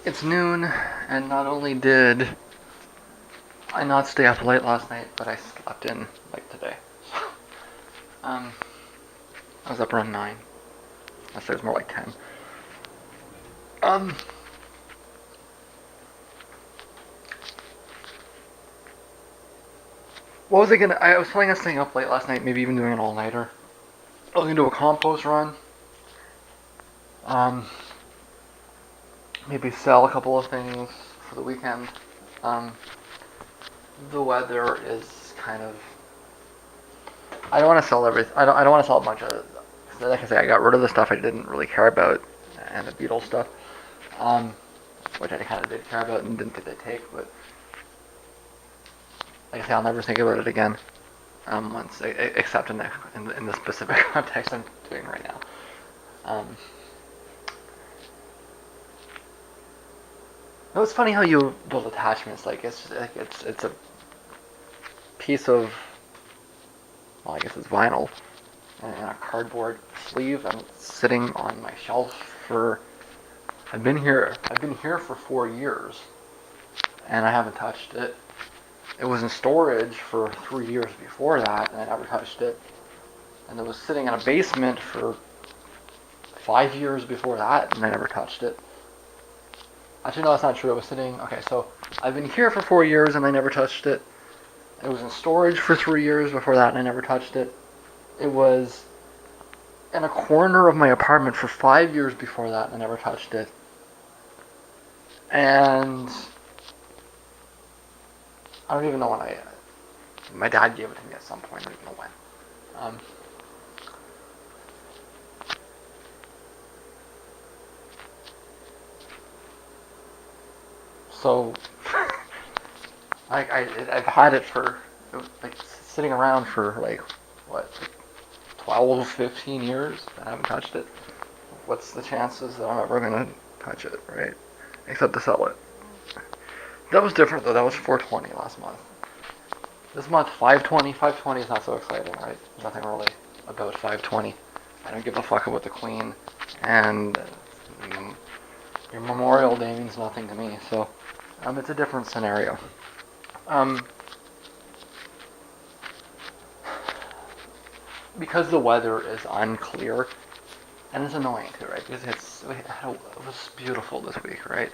It's noon, and not only did I not stay up late last night, but I slept in like today. um, I was up around 9. I say it was more like 10. Um, what was I gonna? I was planning on staying up late last night, maybe even doing an all nighter. I was gonna do a compost run. Um, maybe sell a couple of things for the weekend. Um, the weather is kind of. I don't want to sell everything. I don't want to sell a bunch of. Like I say, I got rid of the stuff I didn't really care about, and the Beatles stuff. Um, which I kind of did care about and didn't think they'd take, but like I say, I'll never think about it again. Once, except in the specific context I'm doing right now. Um, it's funny how you build attachments. Like it's a piece of, well, I guess it's vinyl and a cardboard sleeve, and it's sitting on my shelf for. I've been here for 4 years, and I haven't touched it. It was in storage for 3 years before that, and I never touched it. And it was sitting in a basement for 5 years before that, and I never touched it. Actually, no, that's not true. It was sitting. Okay, so I've been here for 4 years, and I never touched it. It was in storage for 3 years before that, and I never touched it. It was in a corner of my apartment for 5 years before that, and I never touched it. And I don't even know when I. My dad gave it to me at some point. I don't even know when. Um, so I've had it for like sitting around for like what 12, 15 years. I haven't touched it. What's the chances that I'm ever gonna touch it, right? Except to sell it. That was different though. That was 420 last month. This month 520. 520 is not so exciting, right? Nothing really about 520. I don't give a fuck about the Queen, and your Memorial Day means nothing to me. So, it's a different scenario. Um, because the weather is unclear, and it's annoying too, right? Because it was beautiful this week, right?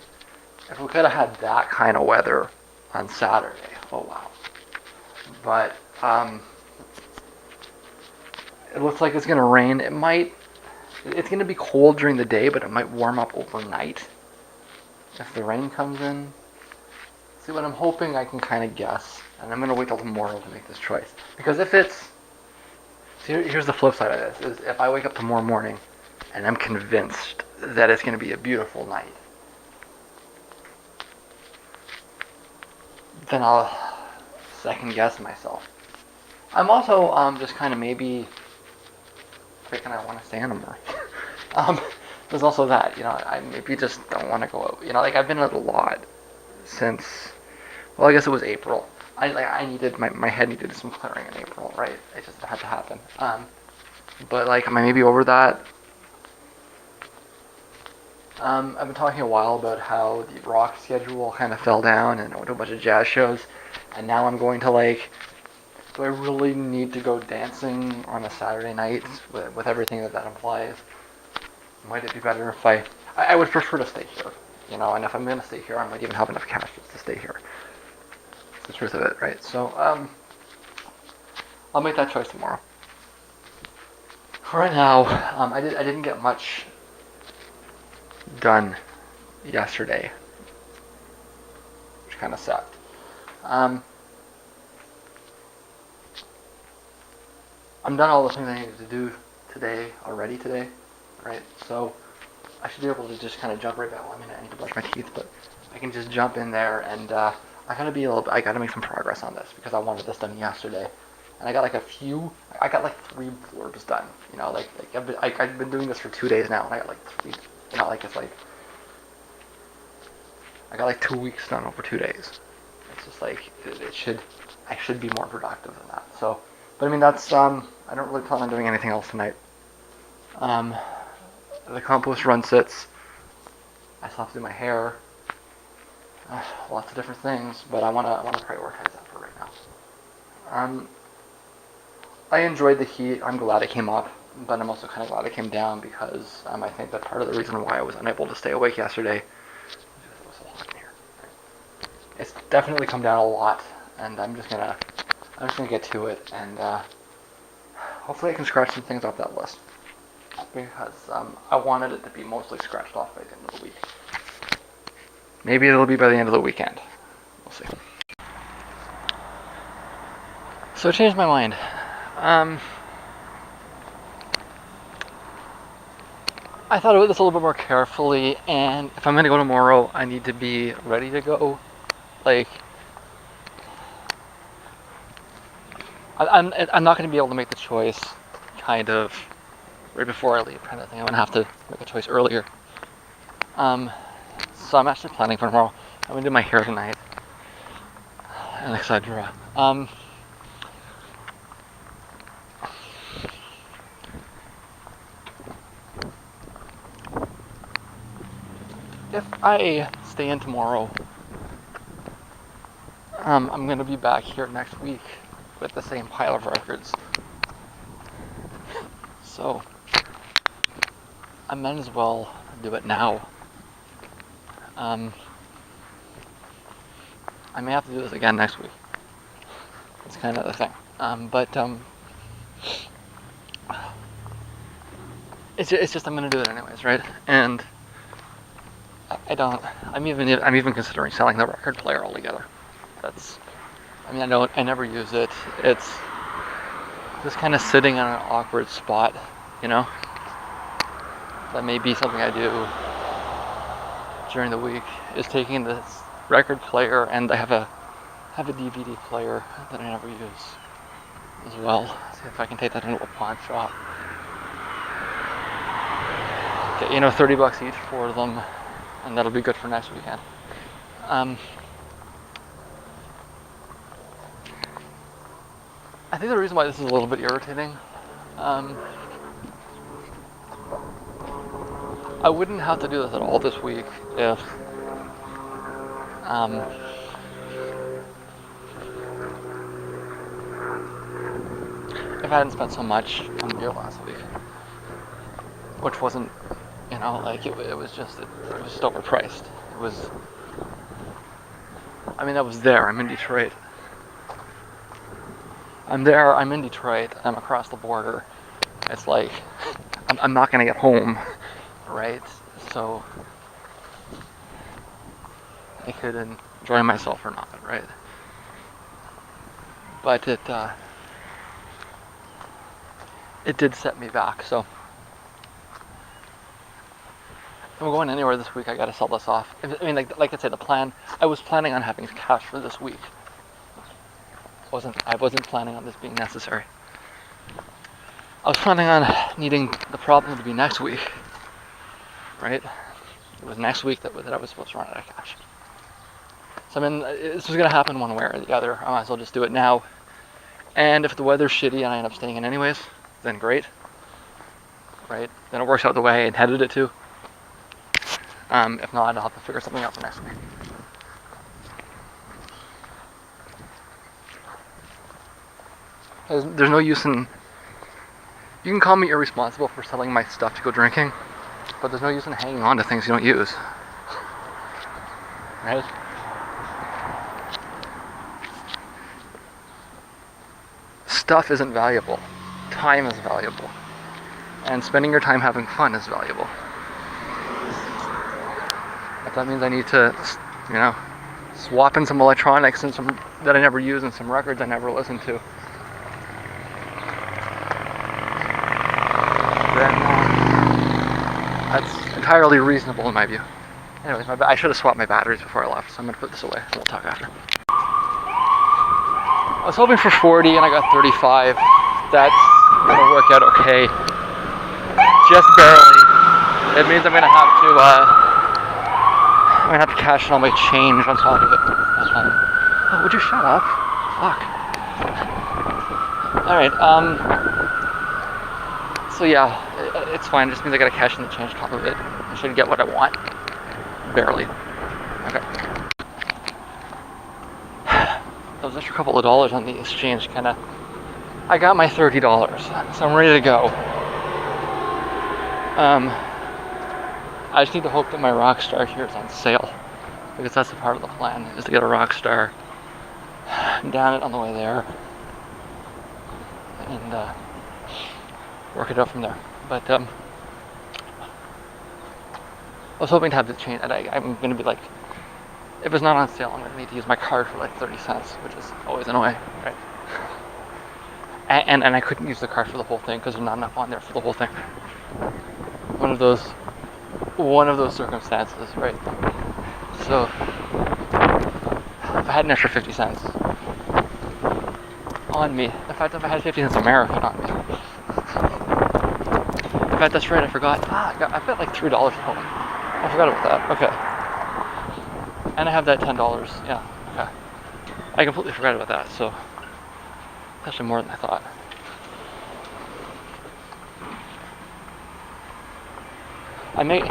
If we could have had that kind of weather on Saturday, oh wow. But it looks like it's gonna rain. It might. It's gonna be cold during the day, but it might warm up overnight if the rain comes in. See, what I'm hoping I can kind of guess, and I'm gonna wait till tomorrow to make this choice. Because if it's, see, here's the flip side of this: is if I wake up tomorrow morning and I'm convinced that it's gonna be a beautiful night, then I'll second guess myself. I'm also just kind of maybe thinking I want to stay on more. um, there's also that, I maybe just don't want to go out. Like I've been out a lot since, well, I guess it was April. I needed my head needed some clearing in April, right? It just had to happen. But like, am I maybe over that? I've been talking a while about how the rock schedule kind of fell down and I went to a bunch of jazz shows, and now I'm going to like. Do I really need to go dancing on a Saturday night with everything that implies? Might it be better if I would prefer to stay here, and if I'm going to stay here, I might even have enough cash just to stay here. That's the truth of it, right? So, I'll make that choice tomorrow. Right now, I didn't get much done yesterday, which kind of sucked. Um, I'm done all the things I needed to do today, right? So I should be able to just kind of jump right back. Well, I mean, I need to brush my teeth, but I can just jump in there and I gotta make some progress on this because I wanted this done yesterday, and I got like 3 blurbs done. Like I've been doing this for 2 days now, and I got like three. Like it's like I got like 2 weeks done over 2 days. It's just like I should be more productive than that. So, but I mean that's I don't really plan on doing anything else tonight. Um, the compost run sits. I still have to do my hair. lots of different things, but I wanna prioritize that for right now. Um, I enjoyed the heat. I'm glad it came up, but I'm also kind of glad it came down because I think that part of the reason why I was unable to stay awake yesterday is because it was so hot in here. It's definitely come down a lot, and I'm just gonna get to it, and hopefully I can scratch some things off that list because I wanted it to be mostly scratched off by the end of the week. Maybe it'll be by the end of the weekend. We'll see. So I changed my mind. I thought about this a little bit more carefully, and if I'm going to go tomorrow, I need to be ready to go. Like, I'm not going to be able to make the choice, kind of, right before I leave, kind of thing. I'm going to have to make a choice earlier. So I'm actually planning for tomorrow. I'm going to do my hair tonight, and etc. If I stay in tomorrow, I'm going to be back here next week with the same pile of records. So I might as well do it now. I may have to do this again next week. It's kind of the thing. It's just I'm going to do it anyways, right? And I'm even considering selling the record player altogether. I never use it. It's just kind of sitting in an awkward spot, you know? That may be something I do during the week, is taking this record player, and I have a DVD player that I never use as well. See if I can take that into a pawn shop. Get, $30 each for them, and that'll be good for next weekend. I think the reason why this is a little bit irritating, I wouldn't have to do this at all this week if I hadn't spent so much on beer last week, which wasn't, it was just overpriced. I was there. I'm in Detroit. I'm in Detroit. I'm across the border. It's like, I'm not going to get home, right? So I could enjoy myself or not, right? But it did set me back. So if I'm going anywhere this week, I got to sell this off. Like I said, I was planning on having cash for this week. I wasn't planning on this being necessary. I was planning on needing the problem to be next week, right? It was next week that I was supposed to run out of cash. So this was gonna happen one way or the other. I might as well just do it now. And if the weather's shitty and I end up staying in anyways, then great, right? Then it works out the way I intended it to. If not, I'll have to figure something out for next week. There's no use in... You can call me irresponsible for selling my stuff to go drinking, but there's no use in hanging on to things you don't use. Right? Stuff isn't valuable. Time is valuable. And spending your time having fun is valuable. If that means I need to, swap in some electronics and some that I never use and some records I never listen to, then that's entirely reasonable in my view. Anyways, I should have swapped my batteries before I left, so I'm going to put this away and we'll talk after. I was hoping for 40 and I got 35. That's going to work out okay. Just barely. It means I'm going to have to cash in all my change on top of it. Would you shut up? Fuck. Alright, so yeah, it's fine. It just means I gotta cash in the change on top of it. I should get what I want. Barely. Okay. those extra couple of dollars on the exchange I got my $30, so I'm ready to go. I just need to hope that my Rockstar here is on sale, because that's a part of the plan, is to get a Rockstar, down it on the way there, and work it out from there. But I was hoping to have the change, and I'm going to be like, if it's not on sale, I'm going to need to use my card for like 30 cents, which is always annoying, right? And I couldn't use the card for the whole thing because there's not enough on there for the whole thing. One of those circumstances, right? So if I had an extra 50 cents on me, in fact, if I had 50 cents American on me, in fact, that's right, I forgot. I've got like $3 at home. I forgot about that. Okay. And I have that $10. Yeah. Okay. I completely forgot about that. So it's actually more than I thought. I may.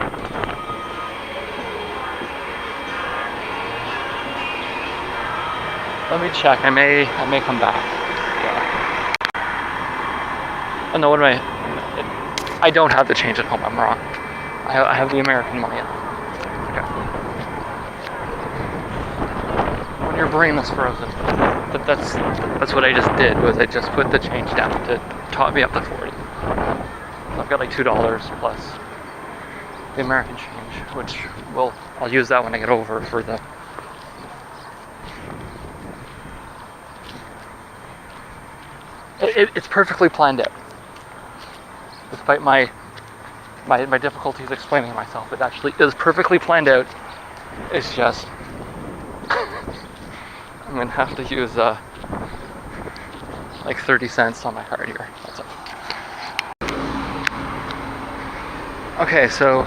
Let me check. I may come back. Yeah. Oh no, what am I don't have the change at home. I'm wrong. I have the American money. Okay. When your brain is frozen. But that's what I just did. Was I just put the change down to top me up to 40. So I've got like $2 plus the American change, which I'll use that when I get over for the. It's perfectly planned out. Despite my difficulties explaining myself, it actually is perfectly planned out. It's just I'm gonna have to use like 30 cents on my card here. That's all. Okay, so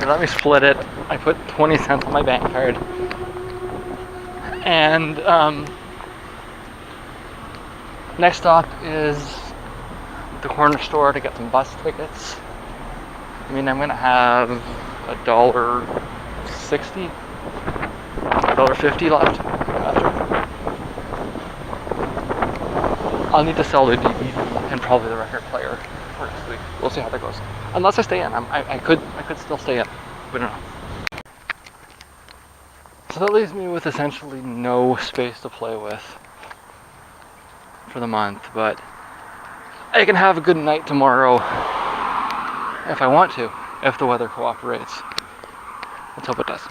let me split it. I put 20 cents on my bank card, and next stop is the corner store to get some bus tickets. I mean, I'm gonna have $1.60, $1.50 left after. I'll need to sell the DVD and probably the record player for next week. We'll see how that goes. Unless I stay in, I could still stay in. We don't know. So that leaves me with essentially no space to play with for the month, but I can have a good night tomorrow if I want to, if the weather cooperates. Let's hope it does.